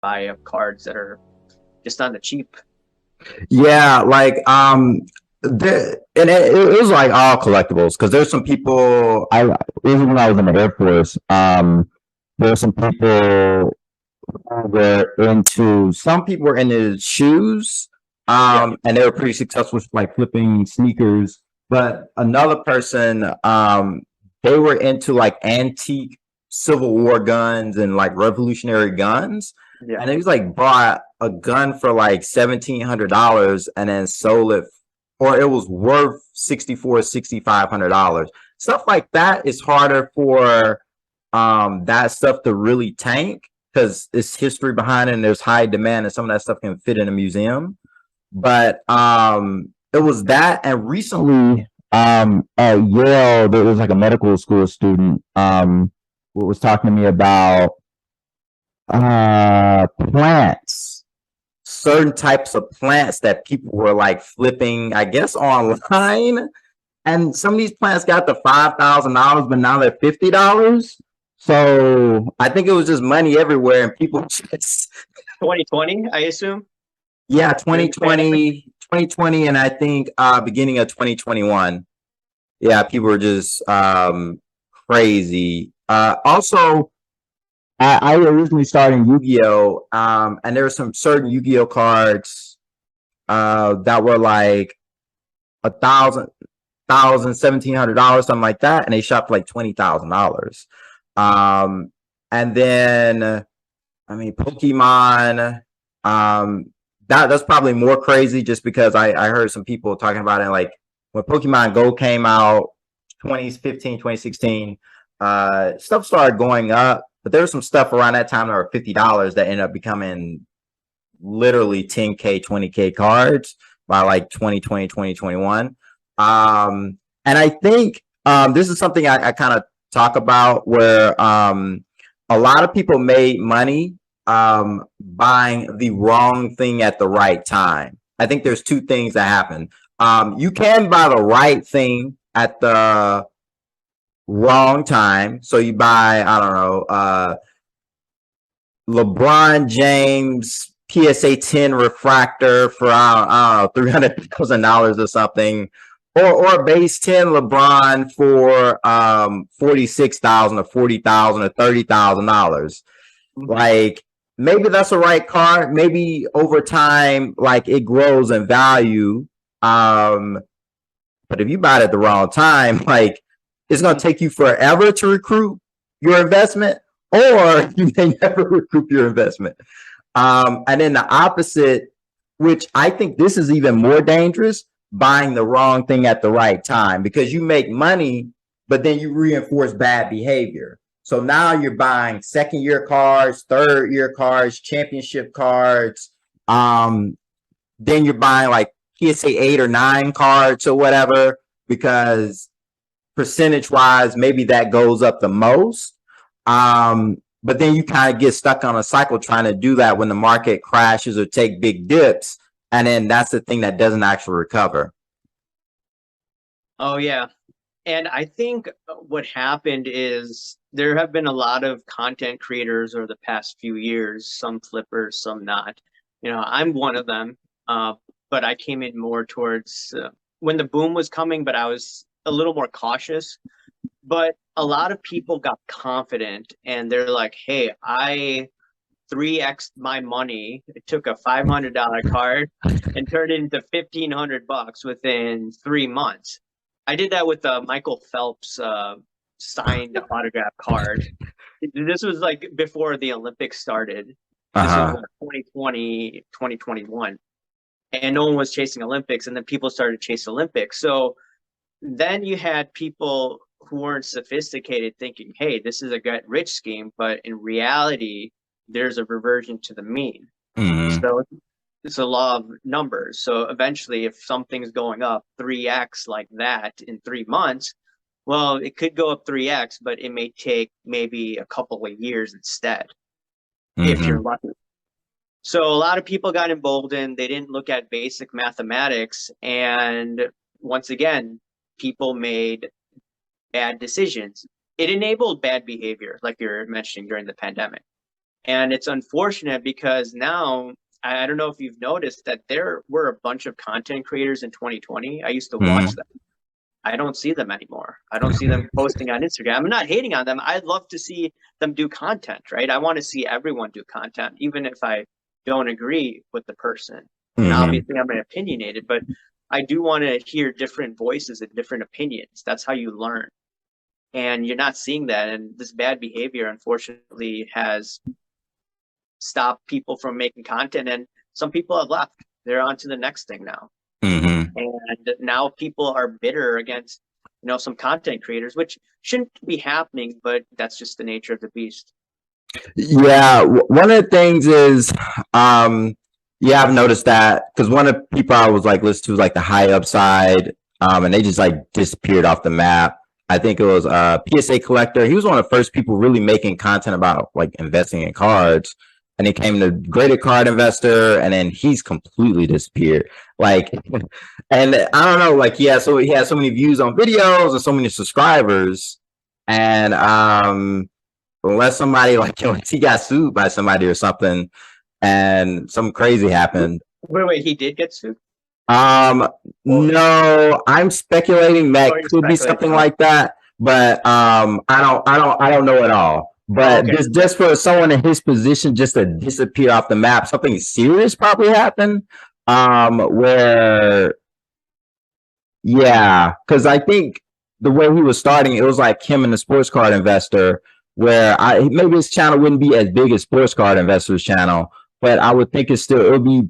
buy of cards that are just on the cheap. Yeah, like and it was like all collectibles because there's some people. Even when I was in the Air Force, there's some people who were into. Some people were into shoes, Yeah. and they were pretty successful with like flipping sneakers. But another person, they were into like antique Civil War guns and like Revolutionary guns, Yeah. and he was like bought a gun for like $1,700 and then sold it, or it was worth $6,500. Stuff like that is harder for that stuff to really tank because it's history behind it and there's high demand and some of that stuff can fit in a museum. But it was that, and recently at Yale there was like a medical school student who was talking to me about plants, certain types of plants that people were like flipping, I guess, online. And some of these plants got to $5,000, but now they're $50. So I think it was just money everywhere, and people just 2020, I assume, yeah, during the pandemic. 2020, and I think beginning of 2021. Yeah, people were just crazy. Also, I originally started in Yu-Gi-Oh, and there were some certain Yu-Gi-Oh cards that were like $1,000, $1,700, something like that, and they shot for like $20,000. And then I mean Pokemon, that's probably more crazy just because I heard some people talking about it like when Pokemon Go came out 2015, 2016, stuff started going up, but there was some stuff around that time that were $50 that ended up becoming literally 10K, 20K cards by like 2020, 2021. And I think this is something I kind of talk about where a lot of people made money buying the wrong thing at the right time. I think there's two things that happen. You can buy the right thing at the wrong time. So you buy, I don't know, LeBron James PSA 10 refractor for I don't know $300,000 or something, or base 10 LeBron for 46,000 or 40,000 or $30,000. Mhm. Like maybe that's the right card. Maybe over time, like it grows in value. Um, but if you buy it at the wrong time, like it's gonna take you forever to recruit your investment, or you may never recoup your investment. And then the opposite, which I think this is even more dangerous, buying the wrong thing at the right time because you make money, but then you reinforce bad behavior. So now you're buying second year cards, third year cards, championship cards. Then you're buying like PSA 8 or 9 cards or whatever because percentage wise, maybe that goes up the most. But then you kind of get stuck on a cycle trying to do that when the market crashes or take big dips. And then that's the thing that doesn't actually recover. Oh yeah. And I think what happened is there have been a lot of content creators over the past few years, some flippers, some not. I'm one of them. Uh, but I came in more towards when the boom was coming, but I was a little more cautious. But a lot of people got confident and they're like, hey, I 3x my money. It took a $500 card and turned it into $1,500 within 3 months. I did that with a Michael Phelps signed autograph card. This was like before the Olympics started. Uh This was huh. what, 2020, 2021. And no one was chasing Olympics. And then people started chasing Olympics. So then you had people who weren't sophisticated thinking, hey, this is a get rich scheme. But in reality, there's a reversion to the mean. Mm-hmm. So it's a law of numbers. So eventually, if something's going up 3x like that in 3 months, well, it could go up 3x, but it may take maybe a couple of years instead, if you're Mm-hmm. lucky. So a lot of people got emboldened. They didn't look at basic mathematics. And once again, people made bad decisions. It enabled bad behavior, like you're mentioning during the pandemic. And it's unfortunate because now I don't know if you've noticed that there were a bunch of content creators in 2020. I used to watch them. I don't see them anymore. I don't see them posting on Instagram. I'm not hating on them. I'd love to see them do content, right? I want to see everyone do content, even if I don't agree with the person. And obviously I'm opinionated, but I do want to hear different voices and different opinions. That's how you learn. And you're not seeing that. And this bad behavior, unfortunately, has stopped people from making content. And some people have left. They're on to the next thing now. And now people are bitter against, some content creators, which shouldn't be happening, but that's just the nature of the beast. Yeah, one of the things is, yeah, I've noticed that because one of the people I was like listening to was like the High Upside, and they just like disappeared off the map. I think it was PSA Collector. He was one of the first people really making content about like investing in cards. And he came to Graded Card Investor, and then he's completely disappeared. Like, and I don't know, like he has so many views on videos and so many subscribers. And unless somebody he got sued by somebody or something, and something crazy happened. Wait, he did get sued? No, I'm speculating that could be something like that, but I don't know at all. But just for someone in his position just to disappear off the map, something serious probably happened. Where, yeah, because I think the way he was starting, it was like him and the Sports Card Investor, where maybe his channel wouldn't be as big as Sports Card Investor's channel, but I would think it would be